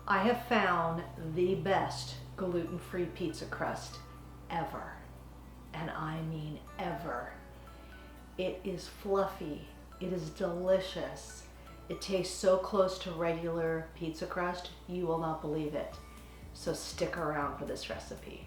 I have found the best gluten-free pizza crust ever. And I mean ever. It is fluffy, it is delicious. It tastes so close to regular pizza crust, you will not believe it. So stick around for this recipe.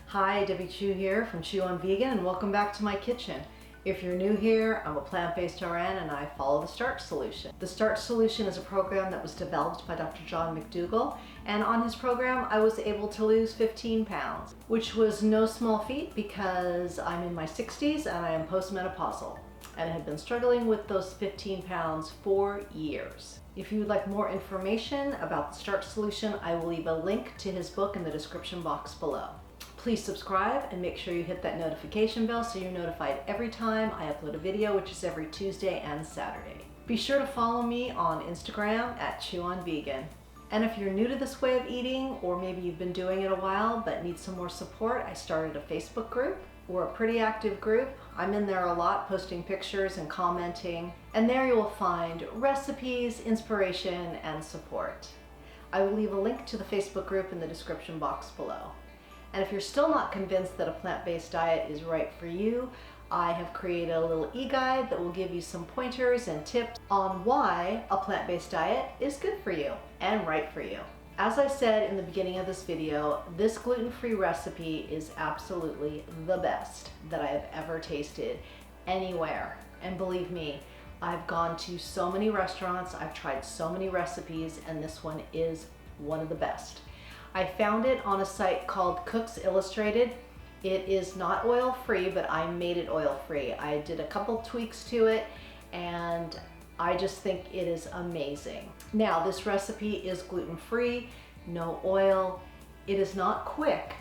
Hi, Debbie Chu here from Chew on Vegan, and welcome back to my kitchen. If you're new here, I'm a plant-based RN and I follow the Starch Solution. The Starch Solution is a program that was developed by Dr. John McDougall, and on his program I was able to lose 15 pounds, which was no small feat because I'm in my 60s and I am postmenopausal and have been struggling with those 15 pounds for years. If you would like more information about the Starch Solution, I will leave a link to his book in the description box below. Please subscribe and make sure you hit that notification bell so you're notified every time I upload a video, which is every Tuesday and Saturday. Be sure to follow me on Instagram at Chew on Vegan. And if you're new to this way of eating, or maybe you've been doing it a while but need some more support, I started a Facebook group. We're a pretty active group. I'm in there a lot, posting pictures and commenting. And there you will find recipes, inspiration, and support. I will leave a link to the Facebook group in the description box below. And if you're still not convinced that a plant-based diet is right for you, I have created a little e-guide that will give you some pointers and tips on why a plant-based diet is good for you and right for you. As I said in the beginning of this video, this gluten-free recipe is absolutely the best that I have ever tasted anywhere. And believe me, I've gone to so many restaurants, I've tried so many recipes, and this one is one of the best. I found it on a site called Cooks Illustrated. It is not oil-free, but I made it oil-free. I did a couple tweaks to it, and I just think it is amazing. Now, this recipe is gluten-free, no oil. It is not quick,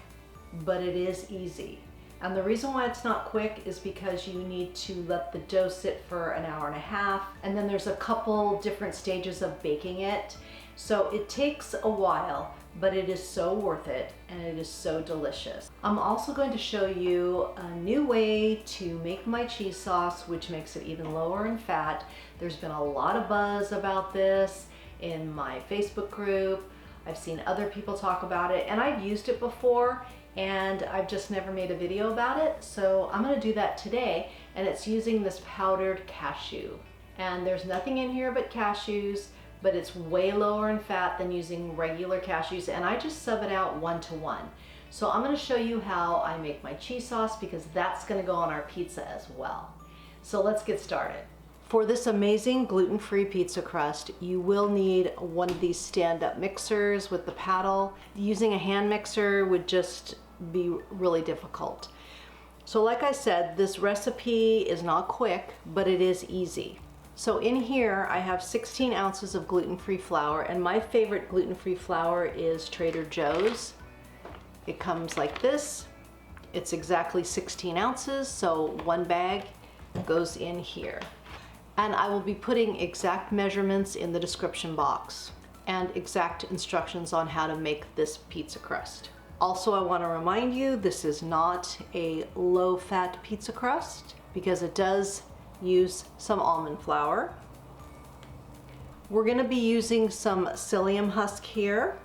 but it is easy. And the reason why it's not quick is because you need to let the dough sit for an hour and a half, and then there's a couple different stages of baking it. So it takes a while, but it is so worth it and it is so delicious. I'm also going to show you a new way to make my cheese sauce, which makes it even lower in fat. There's been a lot of buzz about this in my Facebook group. I've seen other people talk about it, and I've used it before and I've just never made a video about it. So I'm going to do that today, and it's using this powdered cashew. And there's nothing in here but cashews, but it's way lower in fat than using regular cashews, and I just sub it out 1-to-1. So I'm going to show you how I make my cheese sauce, because that's going to go on our pizza as well. So let's get started. For this amazing gluten-free pizza crust, you will need one of these stand-up mixers with the paddle. Using a hand mixer would just be really difficult. So like I said, this recipe is not quick, but it is easy. So in here I have 16 ounces of gluten-free flour, and my favorite gluten-free flour is Trader Joe's. It comes like this. It's exactly 16 ounces, so one bag goes in here. And I will be putting exact measurements in the description box and exact instructions on how to make this pizza crust. Also, I want to remind you, this is not a low-fat pizza crust because it does use some almond flour. We're going to be using some psyllium husk here,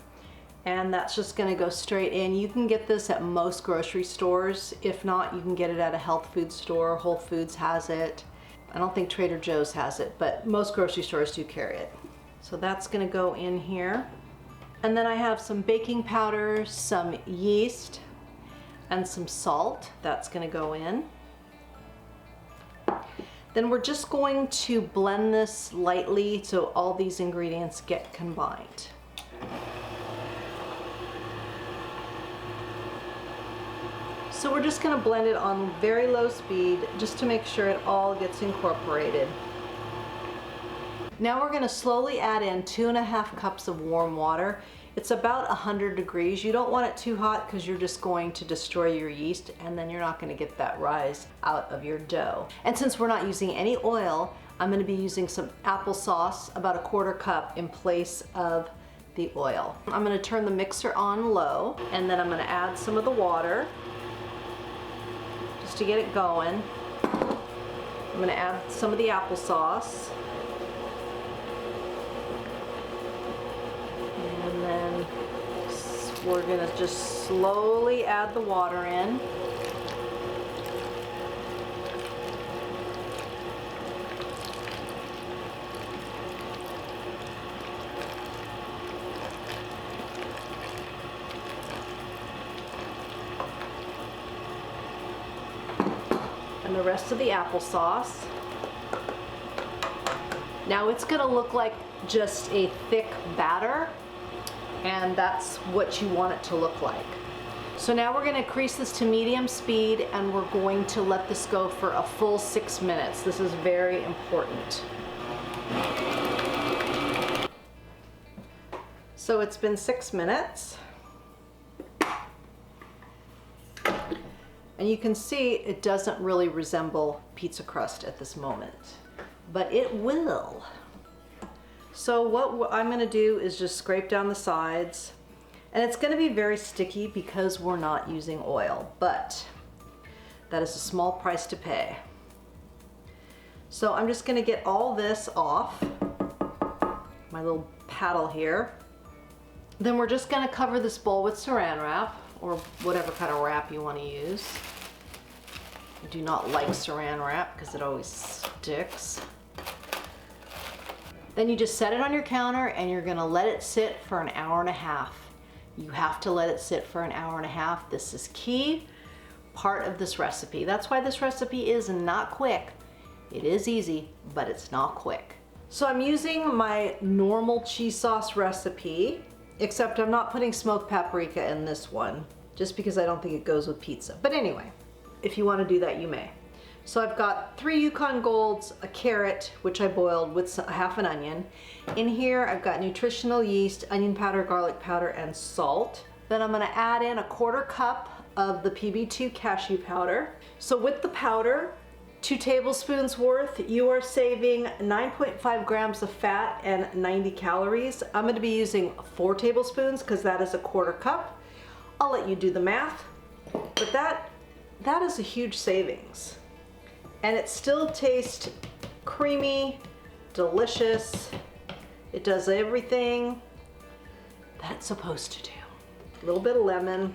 and that's just going to go straight in. You can get this at most grocery stores. If not, you can get it at a health food store. Whole Foods has it. I don't think Trader Joe's has it, but most grocery stores do carry it. So that's going to go in here. And then I have some baking powder, some yeast, and some salt. That's going to go in. Then we're just going to blend this lightly so all these ingredients get combined. So we're just going to blend it on very low speed just to make sure it all gets incorporated. Now we're going to slowly add in 2.5 cups of warm water. It's about 100 degrees. You don't want it too hot because you're just going to destroy your yeast, and then you're not going to get that rise out of your dough. And since we're not using any oil, I'm going to be using some applesauce, about 1/4 cup, in place of the oil. I'm going to turn the mixer on low, and then I'm going to add some of the water just to get it going. I'm going to add some of the applesauce. And then we're going to just slowly add the water in. And the rest of the applesauce. Now it's going to look like just a thick batter, and that's what you want it to look like. So now we're going to increase this to medium speed, and we're going to let this go for a full 6 minutes. This is very important. So it's been 6 minutes. And you can see it doesn't really resemble pizza crust at this moment, but it will. So what I'm going to do is just scrape down the sides, and it's going to be very sticky because we're not using oil, but that is a small price to pay. So I'm just going to get all this off my little paddle here. Then we're just going to cover this bowl with saran wrap, or whatever kind of wrap you want to use. I do not like saran wrap because it always sticks. Then you just set it on your counter, and you're going to let it sit for an hour and a half. You have to let it sit for an hour and a half. This is key part of this recipe. That's why this recipe is not quick. It is easy, but it's not quick. So I'm using my normal cheese sauce recipe, except I'm not putting smoked paprika in this one, just because I don't think it goes with pizza. But anyway, if you want to do that, you may. So I've got 3 Yukon Golds, a carrot, which I boiled with half an onion. In here, I've got nutritional yeast, onion powder, garlic powder, and salt. Then I'm going to add in a 1/4 cup of the PB2 cashew powder. So with the powder, 2 tablespoons worth, you are saving 9.5 grams of fat and 90 calories. I'm going to be using 4 tablespoons because that is a 1/4 cup. I'll let you do the math, but that is a huge savings. And it still tastes creamy, delicious. It does everything that it's supposed to do. A little bit of lemon.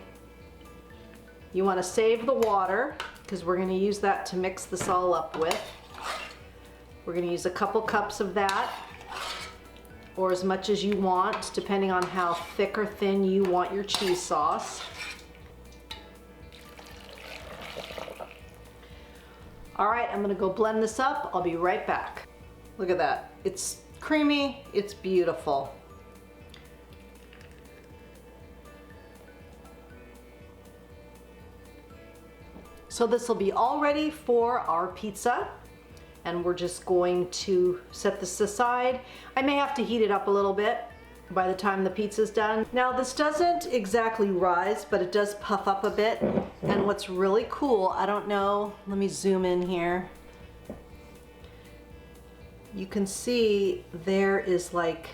You want to save the water because we're going to use that to mix this all up with. We're going to use a couple cups of that, or as much as you want, depending on how thick or thin you want your cheese sauce. All right, I'm gonna go blend this up. I'll be right back. Look at that. It's creamy, it's beautiful. So this will be all ready for our pizza, and we're just going to set this aside. I may have to heat it up a little bit by the time the pizza's done. Now this doesn't exactly rise, but it does puff up a bit. And what's really cool, I don't know, let me zoom in here. You can see there is like,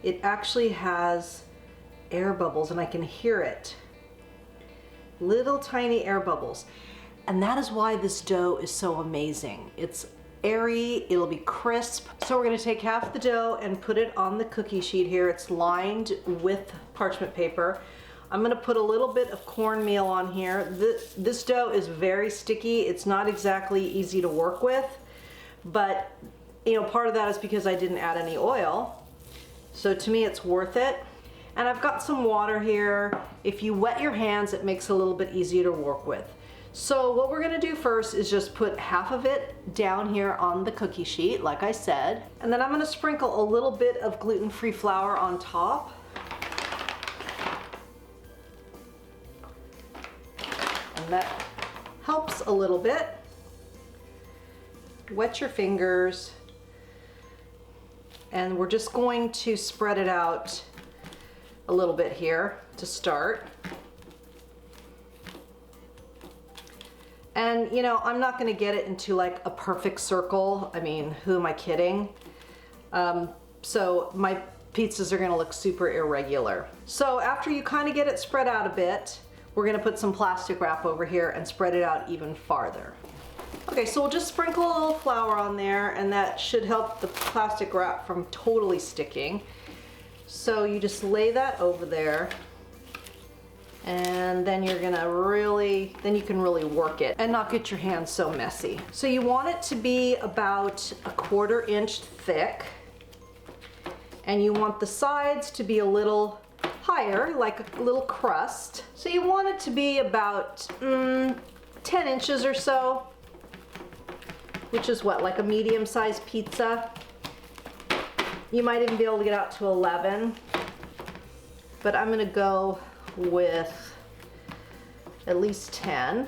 it actually has air bubbles, and I can hear it. Little tiny air bubbles. And that is why this dough is so amazing. It's airy, it'll be crisp. So we're gonna take half the dough and put it on the cookie sheet here. It's lined with parchment paper. I'm gonna put a little bit of cornmeal on here. This dough is very sticky. It's not exactly easy to work with, but you know, part of that is because I didn't add any oil. So to me, it's worth it. And I've got some water here. If you wet your hands, it makes it a little bit easier to work with. So what we're gonna do first is just put half of it down here on the cookie sheet, like I said. And then I'm gonna sprinkle a little bit of gluten-free flour on top. And that helps a little bit. Wet your fingers. And we're just going to spread it out a little bit here to start. And you know, I'm not gonna get it into like a perfect circle. I mean, who am I kidding? So my pizzas are gonna look super irregular. So after you kind of get it spread out a bit, we're gonna put some plastic wrap over here and spread it out even farther. Okay, so we'll just sprinkle a little flour on there, and that should help the plastic wrap from totally sticking. So you just lay that over there, and then you're gonna then you can really work it and not get your hands so messy. So you want it to be about 1/4 inch thick, and you want the sides to be a little higher, like a little crust. So you want it to be about 10 inches or so, which is what, like a medium-sized pizza? You might even be able to get out to 11, but I'm gonna go with at least 10.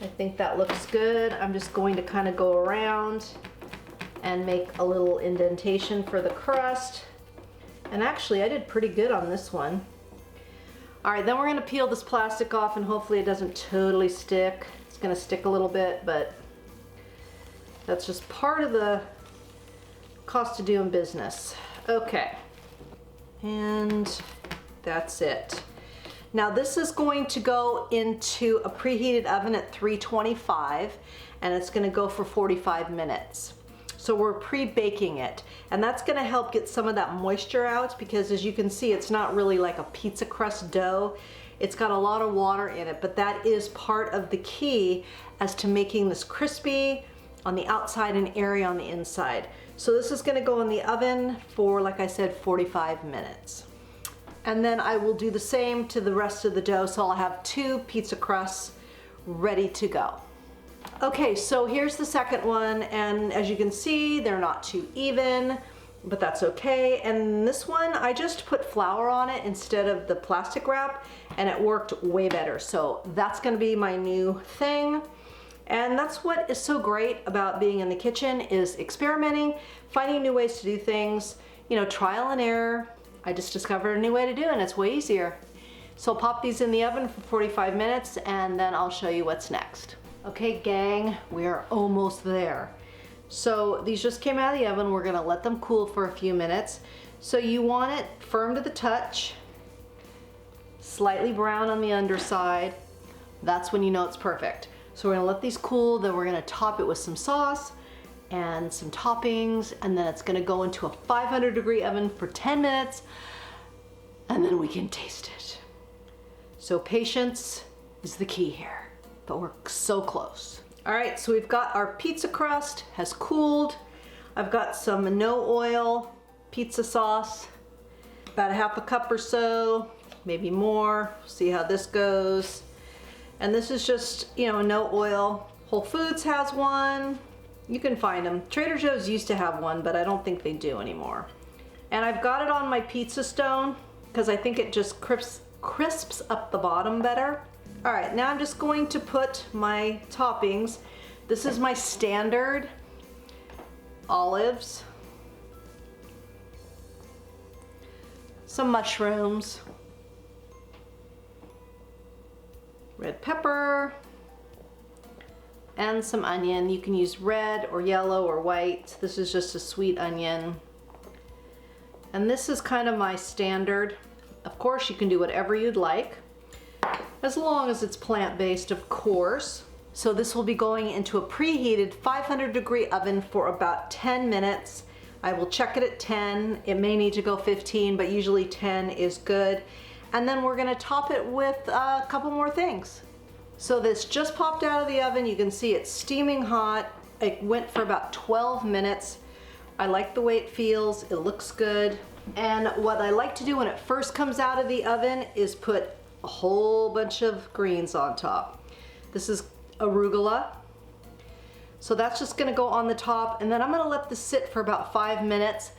I think that looks good. I'm just going to kind of go around and make a little indentation for the crust. And actually, I did pretty good on this one. All right, then we're gonna peel this plastic off, and hopefully it doesn't totally stick. It's gonna stick a little bit, but that's just part of the cost of doing business. Okay, and that's it. Now this is going to go into a preheated oven at 325, and it's gonna go for 45 minutes. So we're pre-baking it, and that's gonna help get some of that moisture out, because as you can see, it's not really like a pizza crust dough. It's got a lot of water in it, but that is part of the key as to making this crispy on the outside and airy on the inside. So this is gonna go in the oven for, like I said, 45 minutes. And then I will do the same to the rest of the dough, so I'll have 2 pizza crusts ready to go. Okay, so here's the second one, and as you can see, they're not too even, but that's okay. And this one, I just put flour on it instead of the plastic wrap, and it worked way better. So that's gonna be my new thing. And that's what is so great about being in the kitchen, is experimenting, finding new ways to do things, you know, trial and error. I just discovered a new way to do it, and it's way easier. So I'll pop these in the oven for 45 minutes, and then I'll show you what's next. Okay, gang, we are almost there. So these just came out of the oven. We're gonna let them cool for a few minutes. So you want it firm to the touch, slightly brown on the underside. That's when you know it's perfect. So we're gonna let these cool, then we're gonna top it with some sauce and some toppings, and then it's gonna go into a 500-degree oven for 10 minutes, and then we can taste it. So patience is the key here, but we're so close. All right, so we've got our pizza crust has cooled. I've got some no oil pizza sauce, about 1/2 cup or so, maybe more. See how this goes. And this is just, you know, no oil. Whole Foods has one. You can find them. Trader Joe's used to have one, but I don't think they do anymore. And I've got it on my pizza stone because I think it just crisps up the bottom better. All right, now I'm just going to put my toppings. This is my standard olives, some mushrooms, red pepper, and some onion. You can use red or yellow or white. This is just a sweet onion. And this is kind of my standard. Of course, you can do whatever you'd like, as long as it's plant-based, of course. So this will be going into a preheated 500-degree oven for about 10 minutes. I will check it at 10. It may need to go 15, but usually 10 is good. And then we're gonna top it with a couple more things. So this just popped out of the oven. You can see it's steaming hot. It went for about 12 minutes. I like the way it feels. It looks good. And what I like to do when it first comes out of the oven is put a whole bunch of greens on top. This is arugula. So that's just gonna go on the top, and then I'm gonna let this sit for about 5 minutes,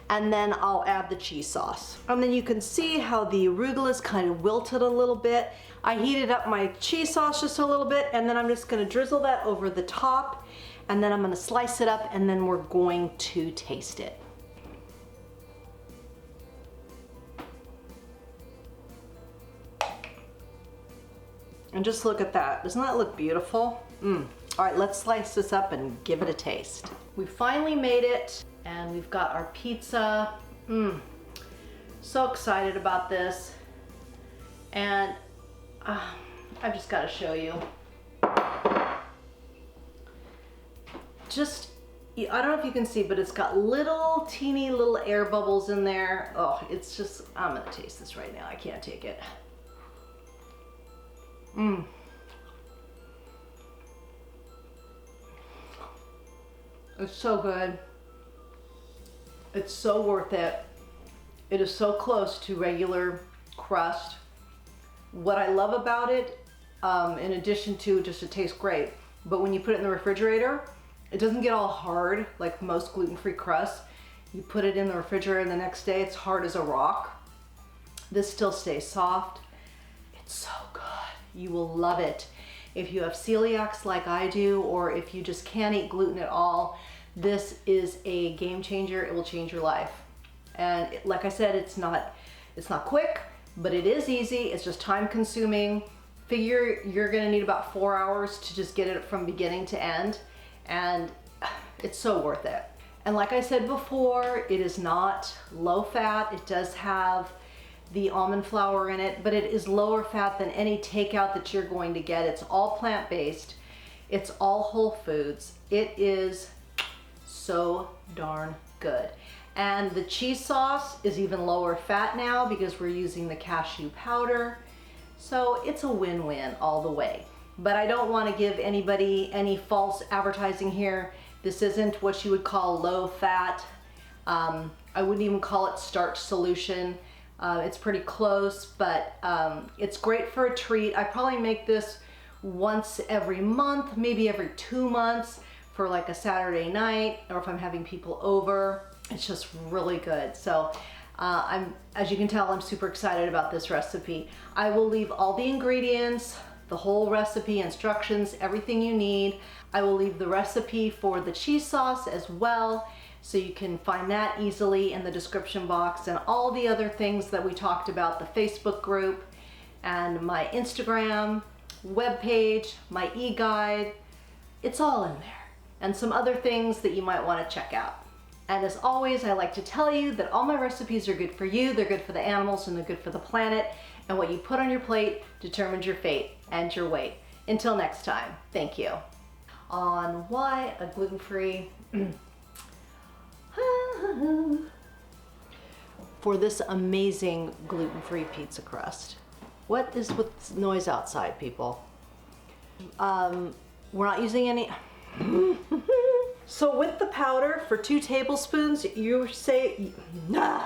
and then I'll add the cheese sauce. And then you can see how the arugula is kind of wilted a little bit. I heated up my cheese sauce just a little bit, and then I'm just gonna drizzle that over the top, and then I'm gonna slice it up, and then we're going to taste it. And just look at that. Doesn't that look beautiful? All right, let's slice this up and give it a taste. We finally made it, and we've got our pizza. So excited about this. And I've just got to show you. just, I don't know if you can see, but it's got little teeny little air bubbles in there. Oh, it's just, I'm gonna taste this right now. I can't take it. It's so good. It's so worth it. It is so close to regular crust. What I love about it, in addition to just it tastes great, but when you put it in the refrigerator, it doesn't get all hard like most gluten-free crusts. You put it in the refrigerator and the next day it's hard as a rock. This still stays soft. It's so good. You will love it. If you have celiacs like I do, or if you just can't eat gluten at all, this is a game changer. It will change your life. And like I said, it's not quick, but it is easy. It's just time consuming. Figure you're gonna need about 4 hours to just get it from beginning to end. And it's so worth it. And like I said before, it is not low fat. It does have the almond flour in it, but it is lower fat than any takeout that you're going to get. It's all plant-based. It's all whole foods. It is so darn good. And the cheese sauce is even lower fat now because we're using the cashew powder. So it's a win-win all the way. But I don't want to give anybody any false advertising here. This isn't what you would call low fat. I wouldn't even call it starch solution. It's pretty close, but it's great for a treat. I probably make this once every month, maybe every 2 months for like a Saturday night, or if I'm having people over. It's just really good. So as you can tell, I'm super excited about this recipe. I will leave all the ingredients, the whole recipe, instructions, everything you need. I will leave the recipe for the cheese sauce as well, so you can find that easily in the description box, and all the other things that we talked about, the Facebook group and my Instagram, webpage, my e-guide. It's all in there, and some other things that you might want to check out. And as always, I like to tell you that all my recipes are good for you, they're good for the animals, and they're good for the planet. And what you put on your plate determines your fate and your weight. Until next time, thank you. On why a gluten-free for this amazing gluten-free pizza crust. What is with this noise outside, people? We're not using any. So with the powder, for 2 tablespoons, you say, nah.